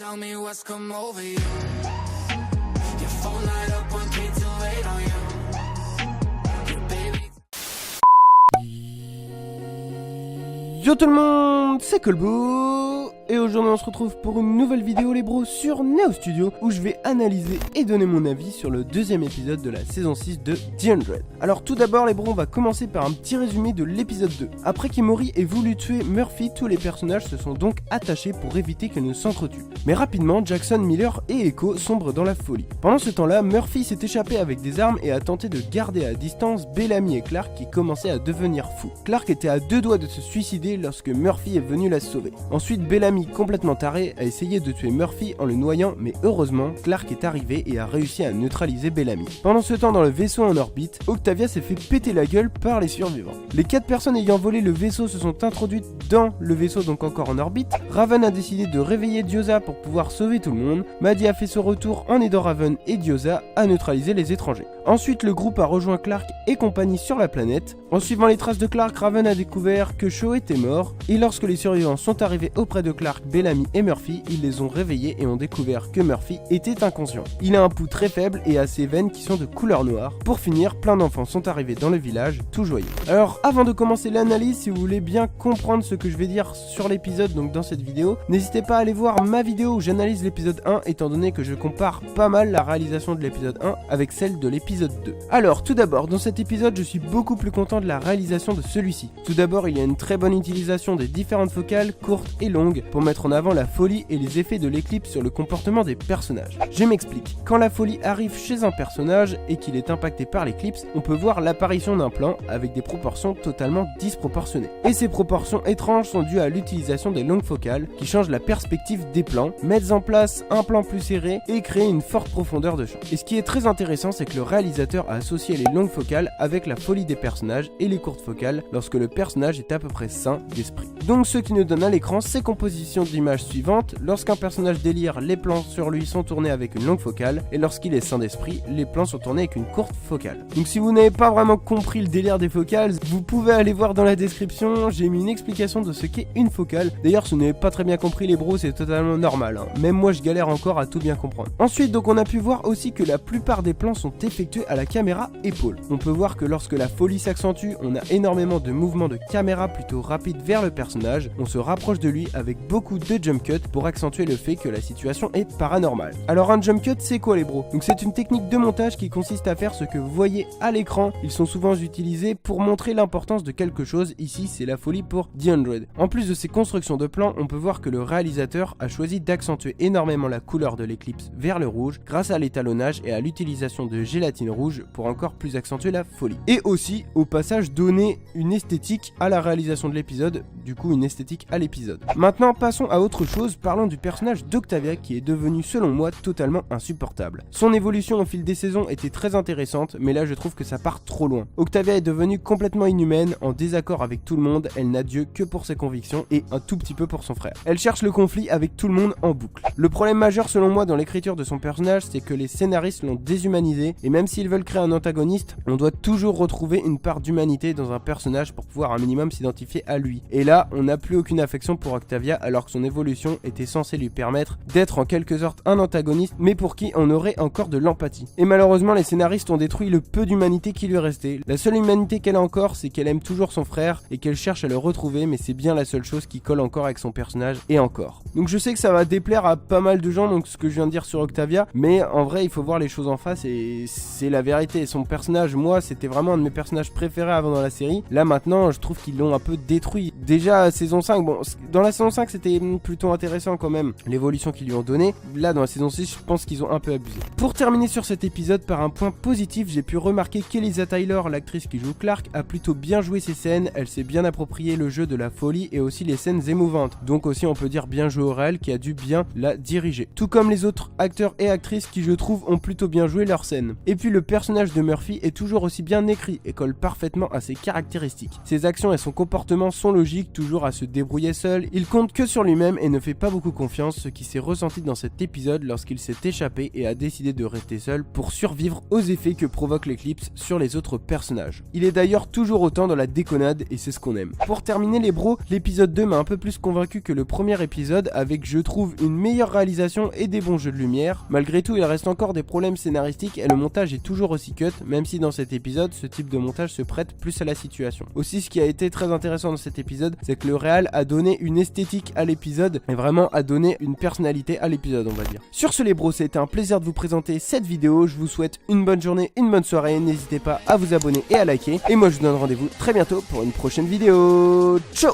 Tell me what's come over you. Your phone light up one kid too late on you. Your baby. Yo tout le monde, c'est Colbo et aujourd'hui on se retrouve pour une nouvelle vidéo les bros sur Neo Studio où je vais analyser et donner mon avis sur le deuxième épisode de la saison 6 de The Hundred. Alors tout d'abord les bros, on va commencer par un petit résumé de l'épisode 2. Après qu'Emori ait voulu tuer Murphy, tous les personnages se sont donc attachés pour éviter qu'elle ne s'entretuent. Mais rapidement, Jackson, Miller et Echo sombrent dans la folie. Pendant ce temps-là, Murphy s'est échappé avec des armes et a tenté de garder à distance Bellamy et Clark qui commençaient à devenir fous. Clark était à deux doigts de se suicider lorsque Murphy est venu la sauver. Ensuite, Bellamy, complètement taré, a essayé de tuer Murphy en le noyant, mais heureusement, Clark est arrivé et a réussi à neutraliser Bellamy. Pendant ce temps, dans le vaisseau en orbite, Octavia s'est fait péter la gueule par les survivants. Les 4 personnes ayant volé le vaisseau se sont introduites dans le vaisseau, donc encore en orbite. Raven a décidé de réveiller Diyoza pour pouvoir sauver tout le monde. Maddie a fait son retour en aidant Raven et Diyoza à neutraliser les étrangers. Ensuite, le groupe a rejoint Clark et compagnie sur la planète. En suivant les traces de Clark, Raven a découvert que Shaw était mort, et lorsque les survivants sont arrivés auprès de Clark, Bellamy et Murphy, ils les ont réveillés et ont découvert que Murphy était inconscient. Il a un pouls très faible et a ses veines qui sont de couleur noire. Pour finir, plein d'enfants sont arrivés dans le village, tout joyeux. Alors, avant de commencer l'analyse, si vous voulez bien comprendre ce que je vais dire sur l'épisode, donc dans cette vidéo, n'hésitez pas à aller voir ma vidéo où j'analyse l'épisode 1, étant donné que je compare pas mal la réalisation de l'épisode 1 avec celle de l'épisode 2. Alors, tout d'abord, dans cet épisode, je suis beaucoup plus content de la réalisation de celui-ci. Tout d'abord, il y a une très bonne utilisation des différentes focales, courtes et longues, pour mettre en avant la folie et les effets de l'éclipse sur le comportement des personnages. Je m'explique. Quand la folie arrive chez un personnage et qu'il est impacté par l'éclipse, on peut voir l'apparition d'un plan avec des proportions totalement disproportionnées. Et ces proportions étranges sont dues à l'utilisation des longues focales qui changent la perspective des plans, mettent en place un plan plus serré et créent une forte profondeur de champ. Et ce qui est très intéressant, c'est que le réalisateur a associé les longues focales avec la folie des personnages et les courtes focales lorsque le personnage est à peu près sain d'esprit. Donc ce qui nous donne à l'écran ces compositions d'images suivantes. Lorsqu'un personnage délire, les plans sur lui sont tournés avec une longue focale, et lorsqu'il est sain d'esprit, les plans sont tournés avec une courte focale. Donc si vous n'avez pas vraiment compris le délire des focales, vous pouvez aller voir dans la description, j'ai mis une explication de ce qu'est une focale. D'ailleurs si vous n'avez pas très bien compris les bros, c'est totalement normal, hein. Même moi je galère encore à tout bien comprendre. Ensuite donc on a pu voir aussi que la plupart des plans sont effectués à la caméra épaule. On peut voir que lorsque la folie s'accentue, on a énormément de mouvements de caméra plutôt rapides vers le personnage, on se rapproche de lui avec beaucoup de jump cut pour accentuer le fait que la situation est paranormale. Alors un jump cut c'est quoi les bros? Donc c'est une technique de montage qui consiste à faire ce que vous voyez à l'écran. Ils sont souvent utilisés pour montrer l'importance de quelque chose, ici c'est la folie pour The Hundred. En plus de ces constructions de plans, on peut voir que le réalisateur a choisi d'accentuer énormément la couleur de l'éclipse vers le rouge grâce à l'étalonnage et à l'utilisation de gélatine rouge pour encore plus accentuer la folie. Et aussi au passage donner une esthétique à la réalisation de l'épisode, du coup une esthétique à l'épisode. Maintenant passons à autre chose, parlons du personnage d'Octavia qui est devenu selon moi totalement insupportable. Son évolution au fil des saisons était très intéressante, mais là je trouve que ça part trop loin. Octavia est devenue complètement inhumaine, en désaccord avec tout le monde, elle n'a Dieu que pour ses convictions et un tout petit peu pour son frère. Elle cherche le conflit avec tout le monde en boucle. Le problème majeur selon moi dans l'écriture de son personnage, c'est que les scénaristes l'ont déshumanisé, et même s'ils veulent créer un antagoniste, on doit toujours retrouver une part d'humanité dans un personnage pour pouvoir un minimum s'identifier à lui. Et là, on n'a plus aucune affection pour Octavia alors que son évolution était censée lui permettre d'être en quelque sorte un antagoniste, mais pour qui on aurait encore de l'empathie. Et malheureusement, les scénaristes ont détruit le peu d'humanité qui lui restait. La seule humanité qu'elle a encore, c'est qu'elle aime toujours son frère et qu'elle cherche à le retrouver, mais c'est bien la seule chose qui colle encore avec son personnage, et encore. Donc je sais que ça va déplaire à pas mal de gens, donc ce que je viens de dire sur Octavia, mais en vrai, il faut voir les choses en face et c'est la vérité. Son personnage, moi, c'était vraiment un de mes personnages préférés avant dans la série. Là maintenant, je trouve qu'ils l'ont un peu détruit. Déjà, saison 5, bon, dans la saison 5, c'était plutôt intéressant quand même, l'évolution qu'ils lui ont donnée. Là, dans la saison 6, je pense qu'ils ont un peu abusé. Pour terminer sur cet épisode par un point positif, j'ai pu remarquer qu'Eliza Tyler, l'actrice qui joue Clark, a plutôt bien joué ses scènes. Elle s'est bien approprié le jeu de la folie et aussi les scènes émouvantes. Donc aussi, on peut dire bien joué au réel qui a dû bien la diriger. Tout comme les autres acteurs et actrices qui, je trouve, ont plutôt bien joué leurs scènes. Et puis le personnage de Murphy est toujours aussi bien écrit et colle parfaitement à ses caractéristiques. Ses actions et son comportement sont logiques, toujours à se débrouiller seul. Il compte que sur lui-même et ne fait pas beaucoup confiance, ce qui s'est ressenti dans cet épisode lorsqu'il s'est échappé et a décidé de rester seul pour survivre aux effets que provoque l'éclipse sur les autres personnages. Il est d'ailleurs toujours autant dans la déconnade et c'est ce qu'on aime. Pour terminer les bros, l'épisode 2 m'a un peu plus convaincu que le premier épisode avec, je trouve, une meilleure réalisation et des bons jeux de lumière. Malgré tout, il reste encore des problèmes scénaristiques et le montage est toujours aussi cut, même si dans cet épisode, ce type de montage se prête plus à la situation. Aussi, ce qui a été très intéressant dans cet épisode, c'est que le réal a donné une esthétique à l'épisode et vraiment a donné une personnalité à l'épisode, on va dire. Sur ce les bros, c'était un plaisir de vous présenter cette vidéo. Je vous souhaite une bonne journée, une bonne soirée. N'hésitez pas à vous abonner et à liker. Et moi, je vous donne rendez-vous très bientôt pour une prochaine vidéo. Ciao!